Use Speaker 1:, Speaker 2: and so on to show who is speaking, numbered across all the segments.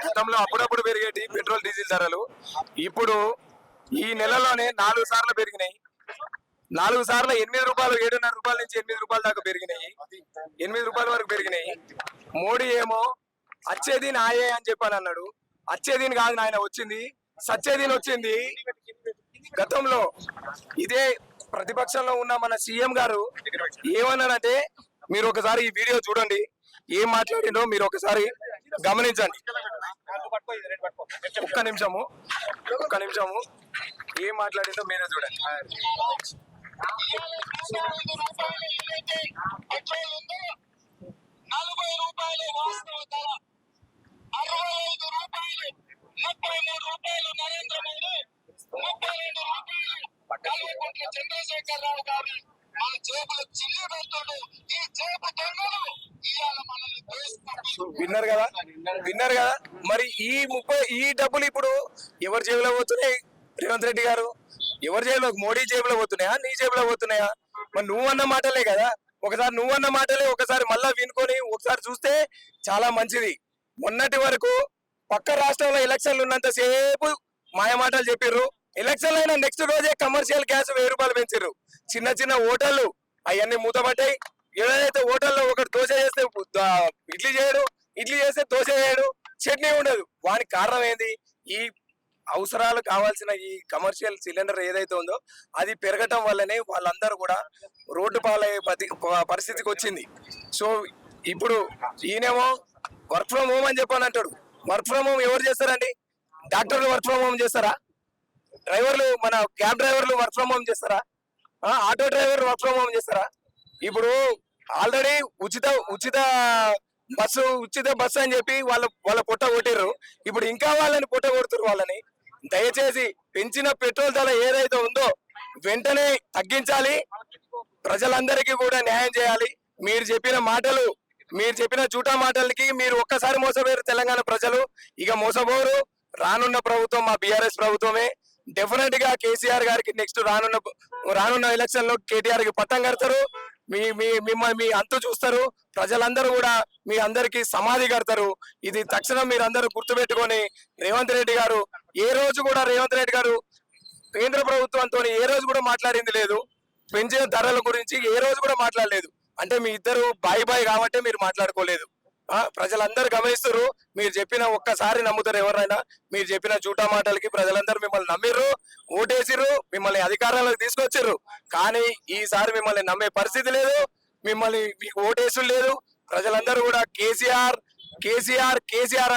Speaker 1: గతంలో అప్పుడప్పుడు పెరిగేటి పెట్రోల్ డీజిల్ ధరలు ఇప్పుడు ఈ నెలలోనే 4 సార్లు పెరిగినాయి. 4 సార్లు 8 రూపాయలు, 7.5 రూపాయల నుంచి 8 రూపాయల దాకా పెరిగినాయి. 8 రూపాయల వరకు పెరిగినాయి. మోడీ ఏమో అచ్చేదీన్ ఆయే అని చెప్పని అన్నాడు. అచ్చేదీన్ కాదు నాయన, వచ్చింది సచ్చేదీన్ వచ్చింది. గతంలో ఇదే ప్రతిపక్షంలో ఉన్న మన సీఎం గారు ఏమన్నారంటే, మీరు ఒకసారి ఈ వీడియో చూడండి, ఏం మాట్లాడిండో మీరు ఒకసారి గమనించండి. ఒక్క నిమిషము ఏం మాట్లాడిందో మీరే చూడండి.
Speaker 2: చంద్రశేఖర్ రావు గారు మన జేబులు చిల్లి పెడుతుండు. ఈ జేబు దొంగలు ఇవాళ మనల్ని
Speaker 1: విన్నారు కదా. మరి ఈ డబ్బులు ఇప్పుడు ఎవరి జేబులో పోతున్నాయి? రేవంత్ రెడ్డి గారు ఎవరి జేబులో? మోడీ జేబులో పోతున్నాయా, నీ జేబులో పోతున్నాయా? మరి నువ్వన్న మాటలే కదా. ఒకసారి నువ్వన్న మాటలే ఒకసారి మళ్ళా వినుకొని ఒకసారి చూస్తే చాలా మంచిది. మొన్నటి వరకు పక్క రాష్ట్రంలో ఎలక్షన్లు ఉన్నంత సేపు మాయ మాటలు చెప్పిర్రు. ఎలక్షన్లు అయినా నెక్స్ట్ రోజే కమర్షియల్ గ్యాస్ 1000 రూపాయలు పెంచారు. చిన్న చిన్న హోటళ్లు అవన్నీ మూతపడ్డాయి. ఏదైతే హోటల్లో ఒకటి దోశ చేస్తే ఇడ్లీ చేయడు, ఇడ్లీ చేస్తే దోశ చేయడు, చట్నీ ఉండదు. వానికి కారణం ఏంది? ఈ అవసరాలు కావాల్సిన ఈ కమర్షియల్ సిలిండర్ ఏదైతే ఉందో అది పెరగటం వల్లనే వాళ్ళందరూ కూడా రోడ్డు పాలయ్యే పరిస్థితికి వచ్చింది. సో ఇప్పుడు ఈయనేమో వర్క్ ఫ్రమ్ హోమ్ అని చెప్పని అంటాడు. వర్క్ ఫ్రమ్ హోమ్ ఎవరు చేస్తారండి? డాక్టర్లు వర్క్ ఫ్రమ్ హోమ్ చేస్తారా? డ్రైవర్లు, మన క్యాబ్ డ్రైవర్లు వర్క్ ఫ్రమ్ హోమ్ చేస్తారా? ఆటో డ్రైవర్లు వర్క్ ఫ్రమ్ హోమ్ చేస్తారా? ఇప్పుడు ఆల్రెడీ ఉచిత బస్సు అని చెప్పి వాళ్ళ పొట్ట కొట్టిర్రు. ఇప్పుడు ఇంకా వాళ్ళని పొట్ట కొడుతున్నారు. వాళ్ళని దయచేసి పెంచిన పెట్రోల్ ధర ఏదైతే ఉందో వెంటనే తగ్గించాలి. ప్రజలందరికీ కూడా న్యాయం చేయాలి. మీరు చెప్పిన చూటా మాటలకి మీరు ఒక్కసారి మోసపోయారు తెలంగాణ ప్రజలు. ఇక మోసపోరు. రానున్న ప్రభుత్వం మా బీఆర్ఎస్ ప్రభుత్వమే. డెఫినెట్ గా కేసీఆర్ గారికి నెక్స్ట్ రానున్న ఎలక్షన్ లో కేటీఆర్ కి పట్టం కడతారు. మీ అంతు చూస్తారు. ప్రజలందరూ కూడా మీ అందరికి సమాధి కడతారు. ఇది తక్షణం మీరు అందరూ గుర్తుపెట్టుకొని రేవంత్ రెడ్డి గారు కేంద్ర ప్రభుత్వంతో ఏ రోజు కూడా మాట్లాడింది లేదు. పెంచిన ధరల గురించి ఏ రోజు కూడా మాట్లాడలేదు. అంటే మీ ఇద్దరు బాయ్ కాబట్టి మీరు మాట్లాడుకోలేదు. ప్రజలందరూ గమనిస్తారు. మీరు చెప్పిన ఒక్కసారి నమ్ముతారు ఎవరైనా. మీరు చెప్పిన చూటా మాటలకి ప్రజలందరూ మిమ్మల్ని నమ్మిర్రు, ఓటేసిర్రు, మిమ్మల్ని అధికారంలోకి తీసుకొచ్చిర్రు. కానీ ఈసారి మిమ్మల్ని నమ్మే పరిస్థితి లేదు. మీకు ఓటేసుడు లేదు. ప్రజలందరూ కూడా కేసీఆర్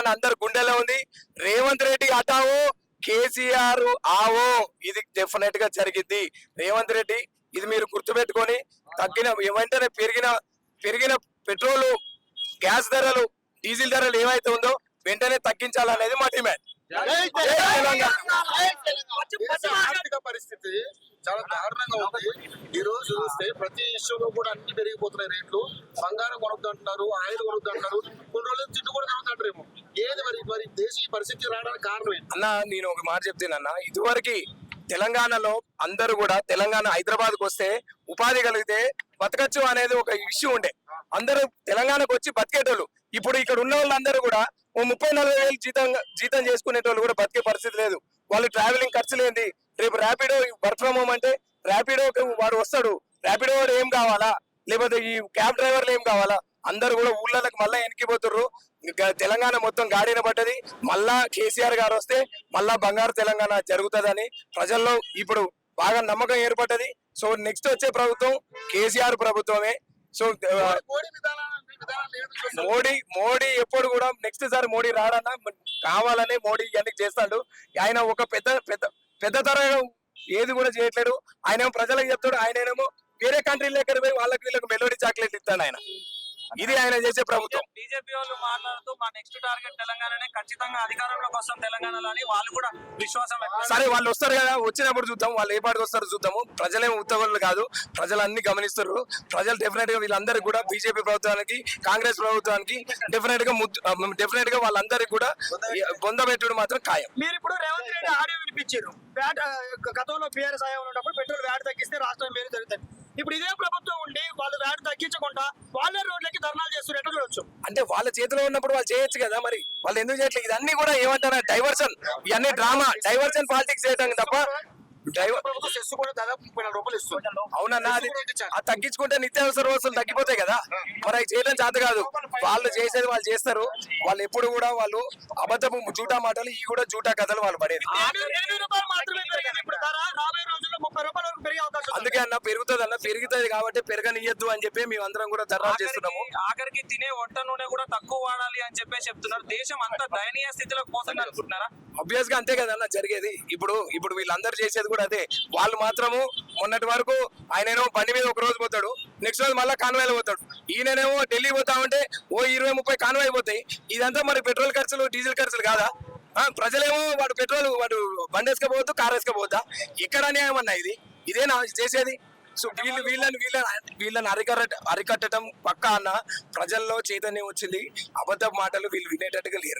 Speaker 1: అని అందరు గుండెలో ఉంది. రేవంత్ రెడ్డి అటావో, కేసీఆర్ ఆవో, ఇది డెఫినెట్ గా జరిగింది. రేవంత్ రెడ్డి ఇది మీరు గుర్తుపెట్టుకొని వెంటనే పెరిగిన పెట్రోలు, గ్యాస్ ధరలు, డీజిల్ ధరలు ఏవైతే ఉందో వెంటనే తగ్గించాలనేది మా డిమాండ్.
Speaker 3: ఆర్థిక పరిస్థితి చాలా దారుణంగా ఉంది. ఈ రోజు చూస్తే ప్రతి ఇష్యూలో కూడా అన్ని పెరిగిపోతున్నాయి రేట్లు. బంగారం కొనొద్దు అంటున్నారు, ఆయిల్ కొనొద్దు అంటున్నారు, కొన్ని రోజులు తిట్టు కూడా జరుగుతుంటారేమో. ఏది మరి దేశ ఈ పరిస్థితి రావడానికి కారణం ఏంటి
Speaker 1: అన్న? నేను ఒక మాట చెప్తానన్నా. ఇదివరకు తెలంగాణలో అందరూ కూడా హైదరాబాద్కి వస్తే ఉపాధి కలిగితే బతకచ్చు అనేది ఒక ఇష్యూ ఉండే. అందరూ తెలంగాణకు వచ్చి బతికేటోళ్ళు. ఇప్పుడు ఇక్కడ ఉన్న వాళ్ళందరూ కూడా 30-40 వేలు జీతం చేసుకునేటోళ్ళు కూడా బతికే పరిస్థితి లేదు. వాళ్ళు ట్రావెలింగ్ ఖర్చులు ఏంది? రేపు ర్యాపిడో వర్క్ ఫ్రమ్ హోమ్ అంటే ర్యాపిడో వాడు వస్తాడు, ర్యాపిడో వాడు ఏం కావాలా? లేకపోతే ఈ క్యాబ్ డ్రైవర్లు ఏం కావాలా? అందరు కూడా ఊళ్ళకి మళ్ళా ఎనికిపోతుర్రు. తెలంగాణ మొత్తం గాడిన పడ్డది. మళ్ళా కేసీఆర్ గారు వస్తే మళ్ళా బంగారు తెలంగాణ జరుగుతుందని ప్రజల్లో ఇప్పుడు బాగా నమ్మకం ఏర్పడ్డది. సో నెక్స్ట్ వచ్చే ప్రభుత్వం కేసీఆర్ ప్రభుత్వమే. సో మోడీ ఎప్పుడు కూడా నెక్స్ట్ సారి మోడీ రాడన్నా, కావాలనే మోడీ ఇవన్నీ చేస్తాడు. ఆయన ఒక పెద్ద తరగతి ఏది కూడా చేయట్లేడు. ఆయన ప్రజలకు చెప్తాడు. ఆయనేమో వేరే కంట్రీలో ఎక్కడ పోయి వీళ్ళకి మెలోడీ చాక్లెట్ ఇస్తాడు ఆయన. ఇది ఆయన చేసే ప్రభుత్వం.
Speaker 4: బీజేపీ వాళ్ళు మాట్లాడుతూ మా నెక్స్ట్ టార్గెట్ తెలంగాణనే, ఖచ్చితంగా అధికారంలోకి వస్తాం తెలంగాణలో అని వాళ్ళు కూడా విశ్వాసం.
Speaker 1: సరే వాళ్ళు వస్తారు కదా, వచ్చినప్పుడు చూద్దాం. వాళ్ళు ఏ పాటికి వస్తారో చూద్దాము. ప్రజలేం ఉత్తర్వులు కాదు, ప్రజలు అన్ని గమనిస్తారు. ప్రజలు డెఫినెట్ గా వీళ్ళందరికీ కూడా బీజేపీ ప్రభుత్వానికి, కాంగ్రెస్ ప్రభుత్వానికి డెఫినెట్ గా వాళ్ళందరికీ కూడా బొందబెట్టుడు మాత్రం ఖాయం.
Speaker 5: మీరు ఇప్పుడు రేవంత్ రెడ్డి ఆడియో వినిపించారు. గతంలో బీఆర్ఎస్ హయాంలో ఉన్నప్పుడు పెట్రోల్ వ్యాట్ తగ్గిస్తే రాష్ట్రం పేరు జరుగుతుంది. ఇప్పుడు ఇదే ప్రభుత్వం ఉండి వాళ్ళు రేటు తగ్గించకుండా వాళ్ళే రోడ్లకి ధర్నాలు చేస్తున్నట్టు చూడొచ్చు.
Speaker 1: అంటే వాళ్ళ చేతిలో ఉన్నప్పుడు వాళ్ళు చేయొచ్చు కదా, మరి వాళ్ళు ఎందుకు చేయట్లేదు? ఇదన్నీ కూడా ఏమంటారా, డైవర్షన్, ఇవన్నీ డ్రామా, డైవర్షన్ పాలిటిక్స్ చేయడం తప్ప
Speaker 3: ప్రభుత్వం సెస్ కూడా దాదాపు 30,000 రూపాయలు ఇస్తుంది.
Speaker 1: అవునన్నా, అది తగ్గించుకుంటే నిత్యావసర వస్తువులు తగ్గిపోతాయి కదా, మరి అవి చేయడం చేత కాదు. వాళ్ళు చేసేది వాళ్ళు చేస్తారు. వాళ్ళు ఎప్పుడు కూడా వాళ్ళు అబద్ధపు జూటా మాటలు, ఈ కూడా జూటా కథలు వాళ్ళు పడేది.
Speaker 5: 8 రూపాయలు మాత్రమే పెరిగింది. ఇప్పుడు ధర రాబోయే రోజుల్లో 30 రూపాయల వరకు పెరిగే అవకాశం ఉంది.
Speaker 1: అందుకే అన్న పెరుగుతుంది కాబట్టి పెరగనియద్దు అని చెప్పి మేము అందరం కూడా ధర్నా చేస్తున్నాము.
Speaker 4: ఆఖరికి తినే వంట నూనె కూడా తక్కువ వాడాలి అని చెప్పి చెప్తున్నారు. దేశం అంతా దయనీయ స్థితిలోకి పోతుంది అనుకుంటున్నారా?
Speaker 1: అబ్వియస్ గా అంతే కదన్న జరిగేది. ఇప్పుడు వీళ్ళందరూ చేసేది కూడా అదే. వాళ్ళు మాత్రము మొన్నటి వరకు ఆయనేమో బండి మీద ఒక రోజు పోతాడు, నెక్స్ట్ రోజు మళ్ళీ కాన్వాయ్లో పోతాడు. ఈయననేమో ఢిల్లీ పోతా ఉంటే ఓ 20-30 కాన్వాయ్ పోతాయి. ఇదంతా మరి పెట్రోల్ ఖర్చులు, డీజిల్ ఖర్చులు కాదా? ప్రజలేమో వాడు పెట్రోల్ బండి వేసుకపోవద్దు, కార్ వేసుకపోవద్దా? ఎక్కడ న్యాయం అన్న ఇది? ఇదేనా చేసేది? సో వీళ్ళని అరికట్టడం పక్కా అన్న. ప్రజల్లో చైతన్యం వచ్చింది. అబద్ధ మాటలు వీళ్ళు వినేటట్టుగా లేరు.